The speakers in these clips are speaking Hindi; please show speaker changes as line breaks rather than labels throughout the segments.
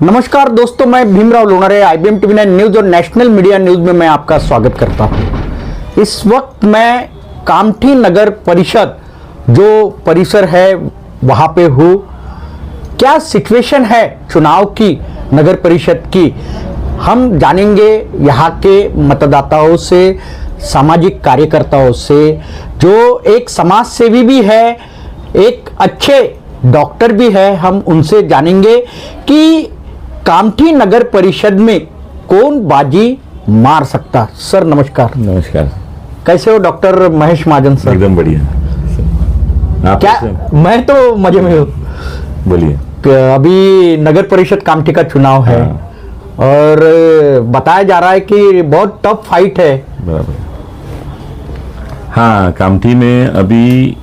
नमस्कार दोस्तों, मैं Bhimrao Lonare IBM TV9 news और नेशनल मीडिया न्यूज में मैं आपका स्वागत करता हूं। इस वक्त मैं कामठी नगर परिषद जो परिसर है वहां पे हूँ। क्या सिचुएशन है चुनाव की, नगर परिषद की, हम जानेंगे यहाँ के मतदाताओं से, सामाजिक कार्यकर्ताओं से, जो एक समाज सेवी भी है, एक अच्छे डॉक्टर भी है। हम उनसे जानेंगे कि कामठी नगर परिषद में कौन बाजी मार सकता। सर नमस्कार।
नमस्कार।
कैसे हो डॉक्टर महेश महाजन सर?
एकदम बढ़िया। आप
क्या? मैं तो मजे में हूँ।
बोलिए।
अभी नगर परिषद कामठी का चुनाव है और बताया जा रहा है कि बहुत टफ फाइट है।
बराबर। हाँ, कामठी में अभी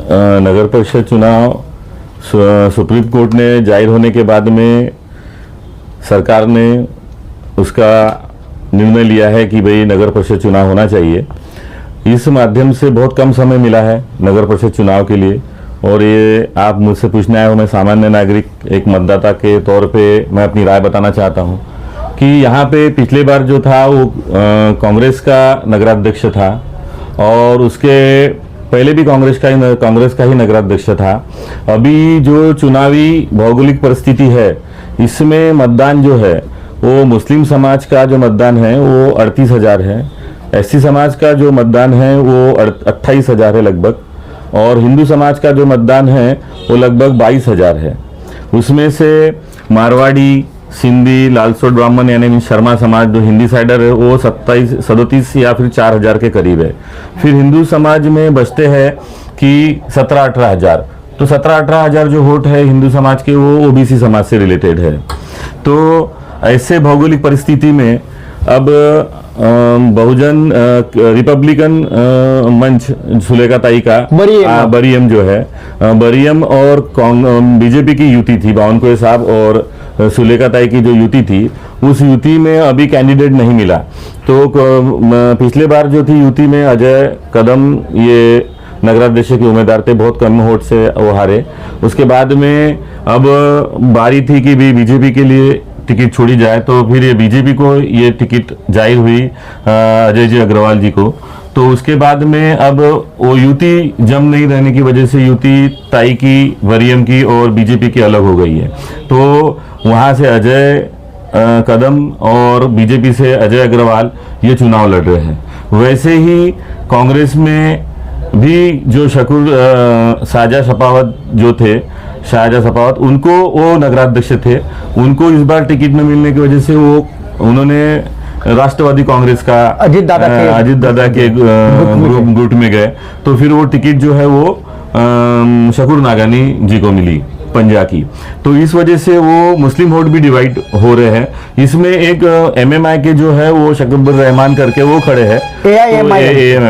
नगर परिषद चुनाव सुप्रीम कोर्ट ने जाहिर होने के बाद में सरकार ने उसका निर्णय लिया है कि भाई नगर परिषद चुनाव होना चाहिए। इस माध्यम से बहुत कम समय मिला है नगर परिषद चुनाव के लिए, और ये आप मुझसे पूछने आए हो, मैं सामान्य नागरिक एक मतदाता के तौर पे मैं अपनी राय बताना चाहता हूँ कि यहाँ पे पिछले बार जो था वो कांग्रेस का नगराध्यक्ष था और उसके पहले भी कांग्रेस का ही नगराध्यक्ष था। अभी जो चुनावी भौगोलिक परिस्थिति है इसमें मतदान जो है वो मुस्लिम समाज का जो मतदान है वो 38,000 है, एससी समाज का जो मतदान है वो 28,000 है लगभग, और हिंदू समाज का जो मतदान है वो लगभग 22,000 है। उसमें से मारवाड़ी, सिंधी, लालसोट ब्राह्मण यानी शर्मा समाज जो हिंदी साइडर है वो 37 या फिर 4,000 के करीब है। फिर हिंदू समाज में बचते हैं कि 17-18 हजार। तो 17-18 हजार जो वोट है हिंदू समाज के वो ओबीसी समाज से रिलेटेड है। तो ऐसे भौगोलिक परिस्थिति में अब बहुजन रिपब्लिकन मंच सुलेखाताई का बरियम जो है, बरियम और बीजेपी की युति थी, बावनकुळे साहब और सुलेखाताई की जो युति थी, उस युति में अभी कैंडिडेट नहीं मिला। तो पिछले बार जो थी युति में अजय कदम ये नगराध्यक्ष के उम्मीदवार थे, बहुत कम वोट से वो हारे। उसके बाद में अब बारी थी कि भी बीजेपी के लिए टिकट छोड़ी जाए, तो फिर ये बीजेपी को ये टिकट जाहिर हुई अजय जी अग्रवाल जी को। तो उसके बाद में अब वो युति जम नहीं रहने की वजह से युति ताई की, वरियम की और बीजेपी की अलग हो गई है। तो वहाँ से अजय कदम और बीजेपी से अजय अग्रवाल ये चुनाव लड़ रहे हैं। वैसे ही कांग्रेस में भी जो शाहजहां शपावत जो थे, शाहजहां शपावत, उनको वो नगराध्यक्ष थे, उनको इस बार टिकट न मिलने की वजह से वो उन्होंने राष्ट्रवादी कांग्रेस का अजित दादा के गुट में गए। तो फिर वो टिकट जो है वो शकूर नागानी जी को मिली पंजा की। तो इस वजह से वो मुस्लिम वोट भी डिवाइड हो रहे हैं। इसमें एक MMI के जो है वो शकीबुर रहमान करके वो खड़े हैं,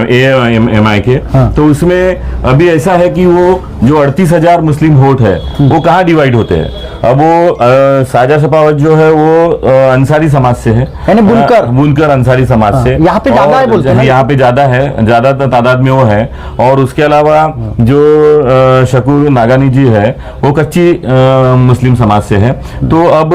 AIMI के। तो उसमें अभी ऐसा है कि वो जो 38,000 मुस्लिम वोट है वो कहाँ डिवाइड होते हैं। अब वो शाहजहां शपावत जो है वो अंसारी समाज से है, यानी बुनकर अंसारी समाज से। यहाँ पे ज्यादा है बोलते हैं, यहाँ पे ज्यादा है, ज्यादा तादाद में वो है। और उसके अलावा जो शकूर नागानी जी है वो कच्ची मुस्लिम समाज से है। तो अब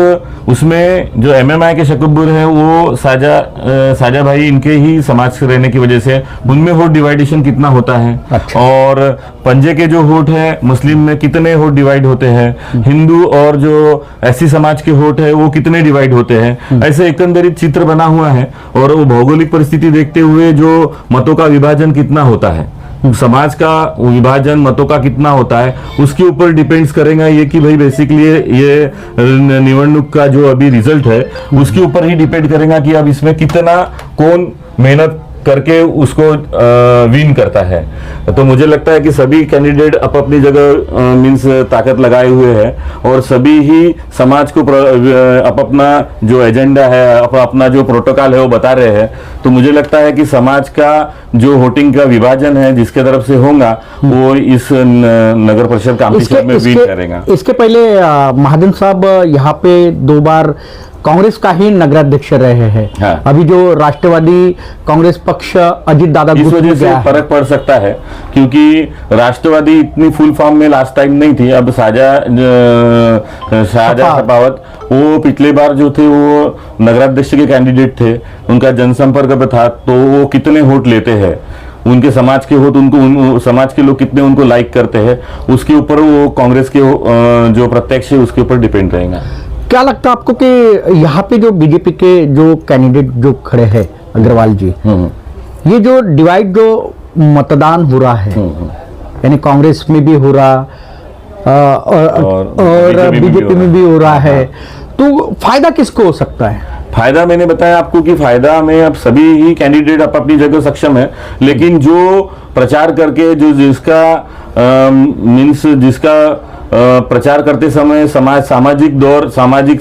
उसमें जो MMI के शकीबुर है वो साजा भाई इनके ही समाज से रहने की वजह से उनमें वोट डिवाइडेशन कितना होता है। अच्छा। और पंजे के जो वोट है मुस्लिम में कितने वोट डिवाइड होते हैं, हिंदू और जो एससी समाज के वोट है वो कितने डिवाइड होते हैं, ऐसे एकंदरित चित्र बना हुआ है। और वो भौगोलिक परिस्थिति देखते हुए जो मतों का विभाजन कितना होता है, समाज का विभाजन मतों का कितना होता है, उसके ऊपर डिपेंड्स करेगा ये कि भाई बेसिकली ये निवडणूक का जो अभी रिजल्ट है उसके ऊपर ही डिपेंड करेगा कि अब इसमें कितना कौन मेहनत करके उसको विन करता है। तो मुझे लगता है कि सभी कैंडिडेट अपनी जगह मीन्स ताकत लगाए हुए हैं और सभी ही समाज को अपना जो एजेंडा है, अपना जो प्रोटोकॉल है वो बता रहे हैं। तो मुझे लगता है कि समाज का जो वोटिंग का विभाजन है जिसके तरफ से होगा वो इस नगर परिषद कामठी में विन करेगा।
इसके पहले महाजन साहब यहाँ पे 2 बार कांग्रेस का ही नगराध्यक्ष रहे हैं।
हाँ।
अभी जो राष्ट्रवादी कांग्रेस पक्ष अजीत दादा
इस
गुट में
वजह से
गया है।
फर्क पड़ सकता है, क्योंकि राष्ट्रवादी इतनी फुल फॉर्म में लास्ट टाइम नहीं थी। अब शाहजहां शेखावत वो पिछले बार जो थे वो नगराध्यक्ष के कैंडिडेट थे, उनका जनसंपर्क पे था, तो वो कितने वोट लेते हैं, उनके समाज के वोट उनको समाज के लोग कितने उनको लाइक करते हैं, उसके ऊपर वो कांग्रेस के जो प्रत्यक्ष है उसके ऊपर डिपेंड रहेगा।
क्या लगता है आपको कि यहाँ पे जो बीजेपी के जो कैंडिडेट जो खड़े हैं अग्रवाल जी, ये जो डिवाइड जो मतदान हो रहा है, यानी कांग्रेस में भी हो रहा और बीजेपी में भी हो रहा है, तो फायदा किसको हो सकता है?
फायदा मैंने बताया आपको कि फायदा में अब सभी ही कैंडिडेट अपनी जगह सक्षम है, लेकिन जो प्रचार करके जो जिसका प्रचार करते समय सामाजिक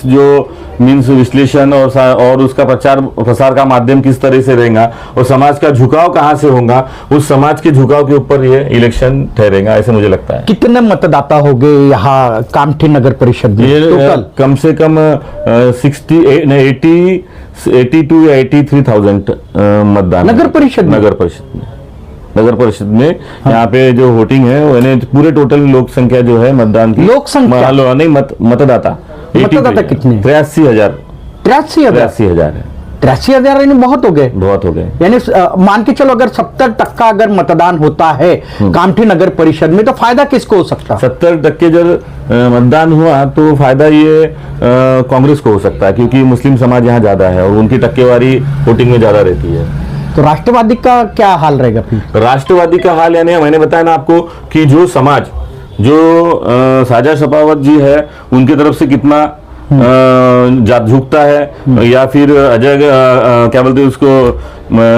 जो मीन्स विश्लेषण और उसका प्रचार प्रसार का माध्यम किस तरह से रहेगा और समाज का झुकाव कहां से होगा, उस समाज के झुकाव के ऊपर ये इलेक्शन ठहरेगा, ऐसे मुझे लगता है।
कितने मतदाता हो गए यहाँ कामठी नगर परिषद में टोटल?
कम से कम 82 या 83,000 मतदान
नगर परिषद में
यहाँ पे जो वोटिंग है वो पूरे टोटल लोक संख्या जो है मतदान की नहीं मतदाता
कितने?
83,000
है। 83,000 यानी बहुत हो गए। यानी मान के चलो अगर 70% अगर मतदान होता है कामठी नगर परिषद में, तो फायदा किसको हो सकता है?
70% जब मतदान हुआ तो फायदा ये कांग्रेस को हो सकता है, क्योंकि मुस्लिम समाज यहाँ ज्यादा है और उनकी टक्केवारी वोटिंग में ज्यादा रहती है।
तो राष्ट्रवादी का क्या हाल रहेगा फिर?
राष्ट्रवादी का हाल यानी मैंने बताया ना आपको कि जो समाज जो शाहजहां शेखावत जी है उनकी तरफ से कितना झुकता है, या फिर अजय क्या बोलते हैं उसको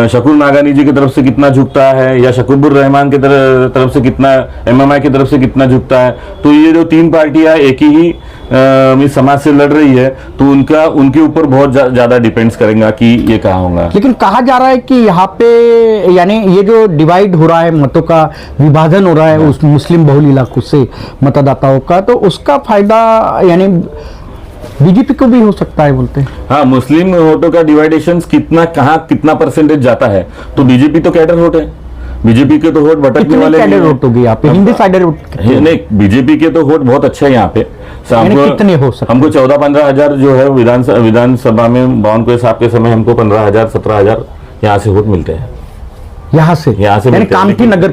शकूर नागानी जी की तरफ से कितना झुकता है, या शकुबुर रहमान की तरफ से कितना, एमएमआई की तरफ से कितना झुकता है। तो ये जो तीन पार्टियां एक ही समाज से लड़ रही है, तो उनके ऊपर बहुत ज्यादा डिपेंड्स करेगा कि ये कहाँ होगा।
लेकिन कहा जा रहा है कि यहाँ पे यानी ये जो डिवाइड हो रहा है, मतों का विभाजन हो रहा है उस मुस्लिम बहुल इलाकों से मतदाताओं का, तो उसका फायदा यानी बीजेपी को भी हो सकता है बोलते हैं।
हाँ, मुस्लिम वोटों का डिवाइडेशन कितना परसेंटेज जाता है, तो बीजेपी तो कैडर वोट है, बीजेपी के तो वोट भटकने वाले
कैडर वोट होगी यहाँ पे, हिंदी साइडर वोट
नहीं, बीजेपी के तो वोट बहुत अच्छे है यहाँ पे।
कितने हो सकते?
हमको 14-15 हजार जो है विधानसभा में बावन साहब के समय हमको 15,000-17,000 यहाँ से वोट मिलते हैं, यहाँ से
कामठी नगर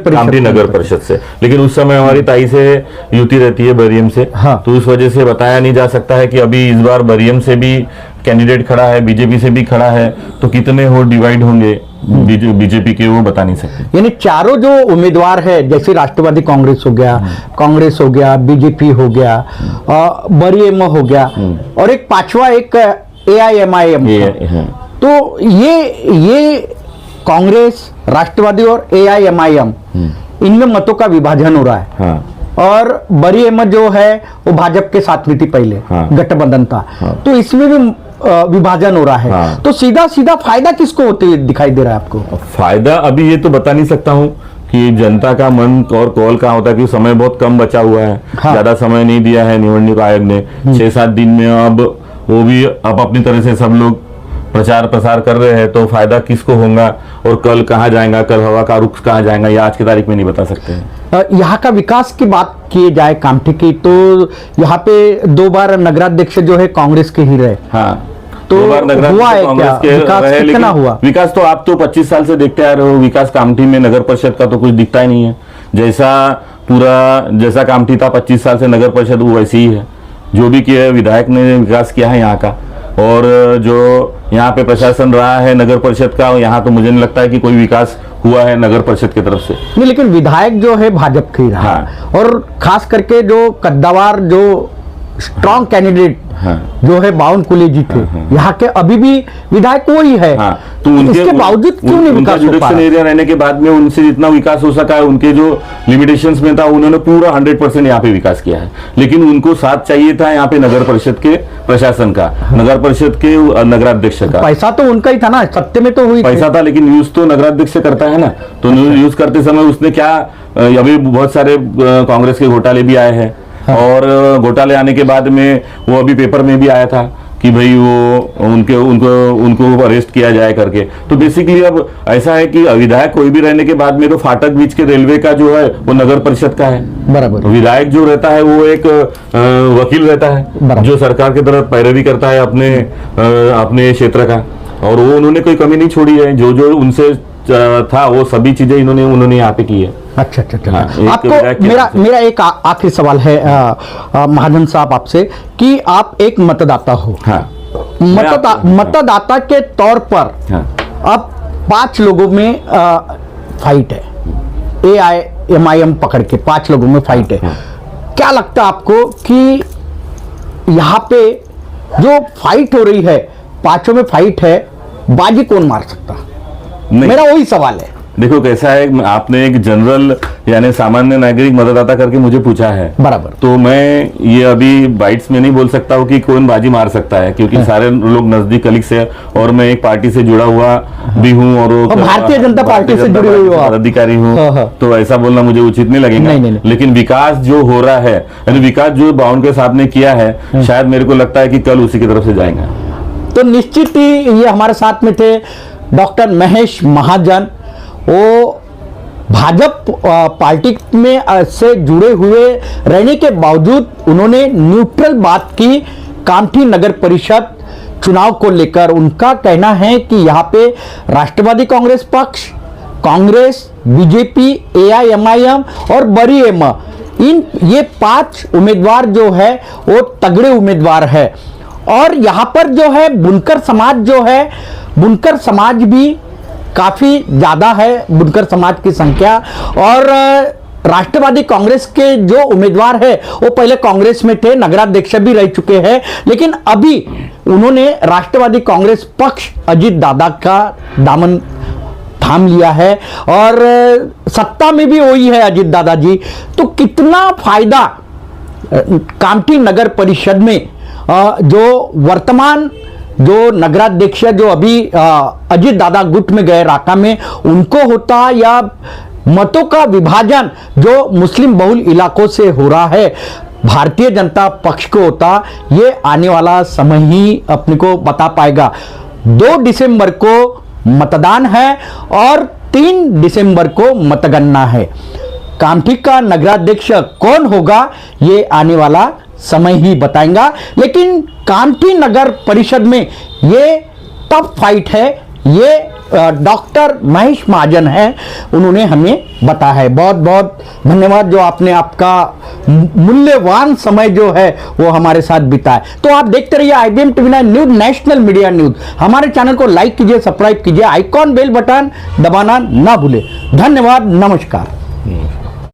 परिषद से। लेकिन उस समय हमारी ताई से युति रहती है बरियम से।
हाँ।
तो उस वजह से बताया नहीं जा सकता है कि अभी इस बार बरियम से भी कैंडिडेट खड़ा है, बीजेपी से भी खड़ा है, तो कितने वोट डिवाइड होंगे बीजेपी के वो बता नहीं सकते।
यानी चारों जो उम्मीदवार है, जैसे राष्ट्रवादी कांग्रेस हो गया, बीजेपी हो गया, बरियम हो गया, और एक पांचवा एक AIMIM, तो ये कांग्रेस, राष्ट्रवादी और AIMIM इनमें मतों का विभाजन हो रहा है।
हाँ।
और बड़ी अहमद जो है वो भाजपा के साथ में थी पहले।
हाँ।
गठबंधन था। हाँ। तो इसमें भी विभाजन हो रहा है। हाँ। तो सीधा सीधा फायदा किसको होते हुए दिखाई दे रहा है आपको?
फायदा अभी ये तो बता नहीं सकता हूँ कि जनता का मन और कॉल कहाँ होता है, कि समय बहुत कम बचा हुआ है। हाँ। ज्यादा समय नहीं दिया है निवडणूक आयोग ने, 6-7 दिन में। अब वो भी अपनी तरह से सब लोग प्रचार प्रसार कर रहे हैं, तो फायदा किसको होगा और कल कहाँ जाएगा, कल हवा का रुख कहाँ जाएगा, या आज की तारीख में नहीं बता सकते हैं।
यहाँ का विकास की बात की जाए कामठी की, तो यहाँ पे 2 बार नगराध्यक्ष जो है कांग्रेस के ही रहे।
हाँ,
तो हुआ है क्या? विकास कितना हुआ?
विकास तो आप तो 25 साल से देखते आ रहे हो। विकास कामठी में नगर परिषद का तो कुछ दिखता ही नहीं है। जैसा कामठी था 25 साल से नगर परिषद वो वैसे ही है। जो भी किया है विधायक ने विकास किया है यहाँ का, और जो यहाँ पे प्रशासन रहा है नगर परिषद का, यहाँ तो मुझे नहीं लगता है कि कोई विकास हुआ है नगर परिषद की तरफ से।
नहीं, लेकिन विधायक जो है भाजपा का ही रहा। हाँ। और खास करके जो कद्दावर जो स्ट्रॉन्ग कैंडिडेट जो है बावन कुली जी थे, यहाँ के अभी भी विधायक वही है।
तो
इसके बावजूद क्यों नहीं विकास हो पा रहा?
एरिया रहने के बाद में उनसे जितना विकास हो सका है, उनके जो लिमिटेशंस में था, उन्होंने पूरा 100% यहाँ पे विकास किया है। लेकिन उनको साथ चाहिए था यहाँ पे नगर परिषद के प्रशासन का, नगर परिषद के नगराध्यक्ष का।
पैसा तो उनका ही था ना, सत्य में तो हुई
पैसा था, लेकिन यूज तो नगराध्यक्ष करता है ना। तो यूज करते समय उसने क्या, अभी बहुत सारे कांग्रेस के घोटाले भी आए हैं। हाँ। और घोटाले आने के बाद में वो अभी पेपर में भी आया था कि भाई वो उनको अरेस्ट किया जाए करके। तो बेसिकली अब ऐसा है कि विधायक कोई भी रहने के बाद में तो फाटक बीच के रेलवे का जो है वो नगर परिषद का है।
बराबर।
विधायक जो रहता है वो एक वकील रहता है जो सरकार की तरफ पैरवी करता है अपने क्षेत्र का, और वो उन्होंने कोई कमी नहीं छोड़ी है। जो जो उनसे था वो सभी चीजें उन्होंने यहाँ पे की है।
अच्छा अच्छा अच्छा।
हाँ,
आपको मेरा एक आखिरी सवाल है महाजन साहब आपसे कि आप एक मतदाता हो।
हाँ,
मतदाता के तौर पर
हाँ,
अब 5 लोगों में फाइट है, AIMIM पकड़ के 5 लोगों में फाइट है। क्या लगता है आपको कि यहाँ पे जो फाइट हो रही है, 5 में फाइट है, बाजी कौन मार सकता? मेरा वही सवाल है।
देखो कैसा है, आपने एक जनरल यानी सामान्य नागरिक मतदाता करके मुझे पूछा है।
बराबर।
तो मैं ये अभी बाइट्स में नहीं बोल सकता हूँ कि कौन बाजी मार सकता है, क्योंकि सारे लोग नजदीक कलीग्स है और मैं एक पार्टी से जुड़ा हुआ भी हूँ और
भारतीय जनता पार्टी से जुड़े हुए
अधिकारी हूँ, तो ऐसा बोलना मुझे उचित नहीं लगेगा। लेकिन विकास जो हो रहा है, यानी विकास जो बाउंड के साहब ने किया है, शायद मेरे को लगता है कि कल उसी की तरफ से जाएंगे।
तो निश्चित ही ये हमारे साथ में थे डॉक्टर महेश महाजन। वो भाजपा पार्टी में से जुड़े हुए रहने के बावजूद उन्होंने न्यूट्रल बात की कामठी नगर परिषद चुनाव को लेकर। उनका कहना है कि यहाँ पे राष्ट्रवादी कांग्रेस पक्ष, कांग्रेस, बीजेपी, AIMIM और बरीएम, ये 5 उम्मीदवार जो है वो तगड़े उम्मीदवार है। और यहाँ पर जो है बुनकर समाज जो है, बुनकर समाज भी काफी ज्यादा है, बुनकर समाज की संख्या। और राष्ट्रवादी कांग्रेस के जो उम्मीदवार है वो पहले कांग्रेस में थे, नगराध्यक्ष भी रह चुके हैं, लेकिन अभी उन्होंने राष्ट्रवादी कांग्रेस पक्ष अजीत दादा का दामन थाम लिया है और सत्ता में भी वही है अजीत दादा जी। तो कितना फायदा कामठी नगर परिषद में जो वर्तमान जो नगराध्यक्ष जो अभी अजीत दादा गुट में गए राका में, उनको होता, या मतों का विभाजन जो मुस्लिम बहुल इलाकों से हो रहा है भारतीय जनता पक्ष को होता, ये आने वाला समय ही अपने को बता पाएगा। 2 दिसंबर को मतदान है और 3 दिसंबर को मतगणना है। कामठी का नगराध्यक्ष कौन होगा ये आने वाला समय ही बताएगा, लेकिन कामठी नगर परिषद में ये टफ फाइट है, ये डॉक्टर महेश महाजन है, उन्होंने हमें बताया है। बहुत बहुत धन्यवाद जो आपने आपका मूल्यवान समय जो है वो हमारे साथ बिताया। तो आप देखते रहिए IBM TV9 news, national media news. हमारे चैनल को लाइक कीजिए, सब्सक्राइब कीजिए, आइकॉन बेल बटन दबाना ना भूले। धन्यवाद, नमस्कार।